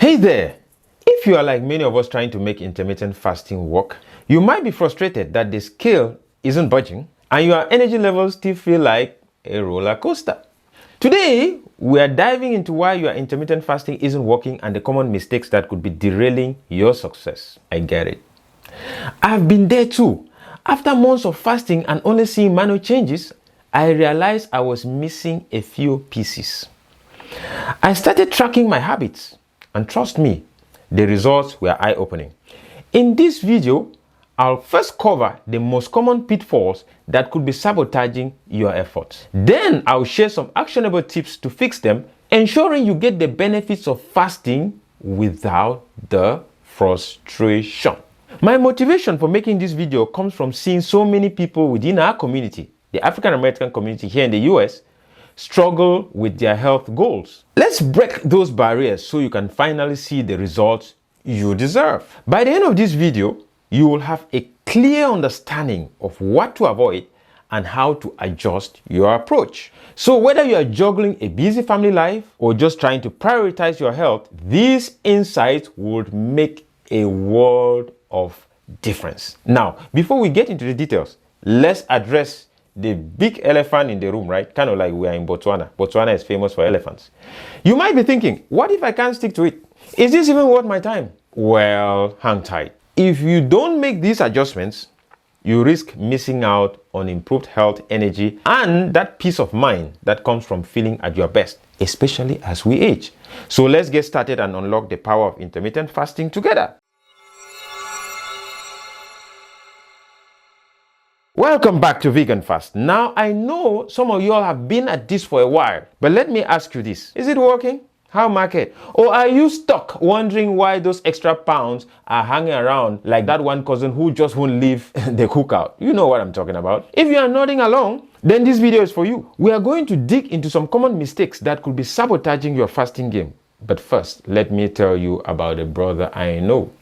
Hey there! If you are like many of us trying to make intermittent fasting work, you might be frustrated that the scale isn't budging and your energy levels still feel like a roller coaster. Today, we are diving into why your intermittent fasting isn't working and the common mistakes that could be derailing your success. I get it. I've been there too. After months of fasting and only seeing minor changes, I realized I was missing a few pieces. I started tracking my habits, and trust me, the results were eye-opening. In this video, I'll first cover the most common pitfalls that could be sabotaging your efforts. Then I'll share some actionable tips to fix them, ensuring you get the benefits of fasting without the frustration. My motivation for making this video comes from seeing so many people within our community, the African American community here in the US, struggle with their health goals. Let's break those barriers so you can finally see the results you deserve. By the end of this video, you will have a clear understanding of what to avoid and how to adjust your approach. So whether you are juggling a busy family life or just trying to prioritize your health, these insights would make a world of difference. Now, before we get into the details, let's address the big elephant in the room, right? Kind of like we are in Botswana. Botswana is famous for elephants. You might be thinking, what if I can't stick to it? Is this even worth my time? Well, hang tight. If you don't make these adjustments, you risk missing out on improved health, energy, and that peace of mind that comes from feeling at your best, especially as we age. So let's get started and unlock the power of intermittent fasting together. Welcome back to Vegan Fast. Now, I know some of you all have been at this for a while, but let me ask you this. Is it working? How market? Or are you stuck wondering why those extra pounds are hanging around like that one cousin who just won't leave the cookout? You know what I'm talking about. If you are nodding along, then this video is for you. We are going to dig into some common mistakes that could be sabotaging your fasting game. But first, let me tell you about a brother I know.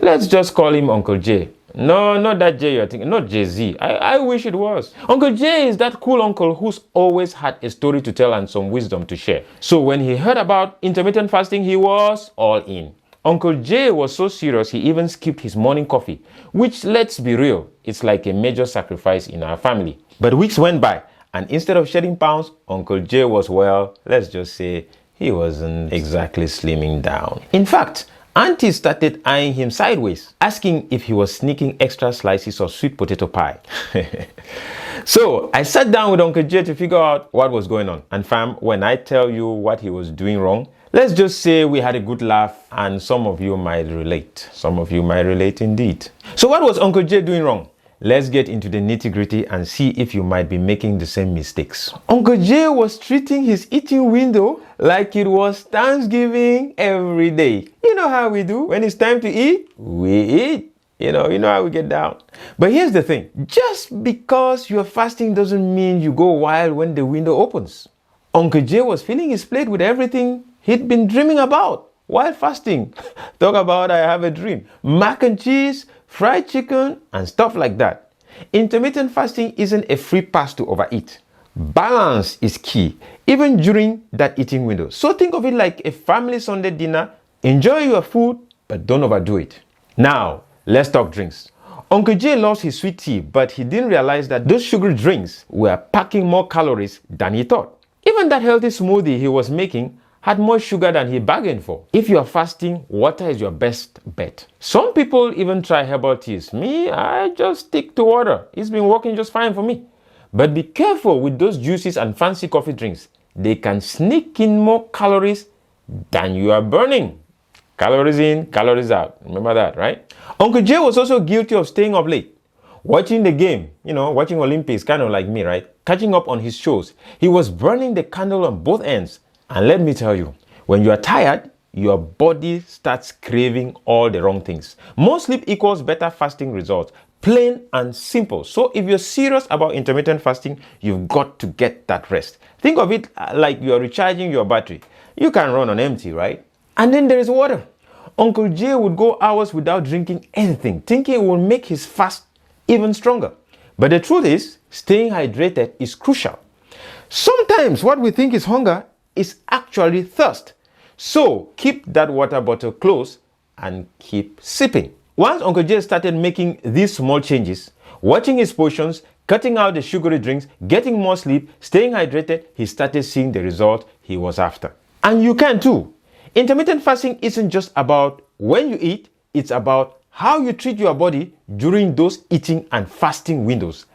Let's just call him Uncle J. No, not that J you're thinking, not Jay-Z. I wish it was. Uncle J is that cool uncle who's always had a story to tell and some wisdom to share. So when he heard about intermittent fasting, he was all in. Uncle J was so serious he even skipped his morning coffee, which, let's be real, it's like a major sacrifice in our family. But weeks went by, and instead of shedding pounds, Uncle J was, well, let's just say he wasn't exactly slimming down. In fact, Auntie started eyeing him sideways, asking if he was sneaking extra slices of sweet potato pie. So I sat down with Uncle J to figure out what was going on. And fam, when I tell you what he was doing wrong, let's just say we had a good laugh and some of you might relate. Some of you might relate indeed. So what was Uncle J doing wrong? Let's get into the nitty-gritty and see if you might be making the same mistakes. Uncle J was treating his eating window like it was Thanksgiving every day. You know how we do. When it's time to eat, we eat. You know how we get down. But here's the thing. Just because you're fasting doesn't mean you go wild when the window opens. Uncle J was filling his plate with everything he'd been dreaming about while fasting. Talk about I have a dream. Mac and cheese, fried chicken, and stuff like that. Intermittent fasting isn't a free pass to overeat. Balance is key, even during that eating window. So think of it like a family Sunday dinner. Enjoy your food, but don't overdo it. Now, let's talk drinks. Uncle J loves his sweet tea, but he didn't realize that those sugary drinks were packing more calories than he thought. Even that healthy smoothie he was making had more sugar than he bargained for. If you are fasting, water is your best bet. Some people even try herbal teas. Me, I just stick to water. It's been working just fine for me. But be careful with those juices and fancy coffee drinks. They can sneak in more calories than you are burning. Calories in, calories out. Remember that, right? Uncle J was also guilty of staying up late, watching the game, watching Olympics, kind of like me, right? Catching up on his shows. He was burning the candle on both ends. And let me tell you, when you are tired, your body starts craving all the wrong things. More sleep equals better fasting results. Plain and simple. So if you're serious about intermittent fasting, you've got to get that rest. Think of it like you're recharging your battery. You can run on empty, right? And then there is water. Uncle J would go hours without drinking anything, thinking it will make his fast even stronger. But the truth is, staying hydrated is crucial. Sometimes what we think is hunger is actually thirst. So keep that water bottle close and keep sipping. Once Uncle Jay started making these small changes, watching his portions, cutting out the sugary drinks, getting more sleep, staying hydrated, he started seeing the result he was after. And you can too. Intermittent fasting isn't just about when you eat, it's about how you treat your body during those eating and fasting windows.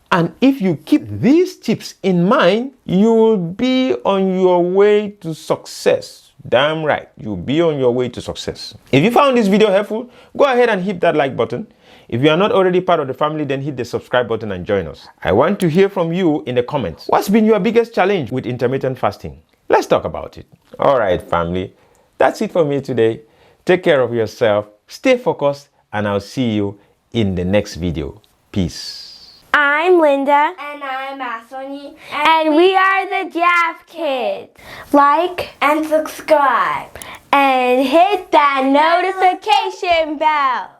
And if you keep these tips in mind, you will be on your way to success. Damn right, you'll be on your way to success. If you found this video helpful, go ahead and hit that like button. If you are not already part of the family, then hit the subscribe button and join us. I want to hear from you in the comments. What's been your biggest challenge with intermittent fasting? Let's talk about it. All right, family. That's it for me today. Take care of yourself, stay focused, and I'll see you in the next video. Peace. I'm Linda. And I'm Asoni. And we are the Jaff Kids. Like And subscribe. and hit that notification bell.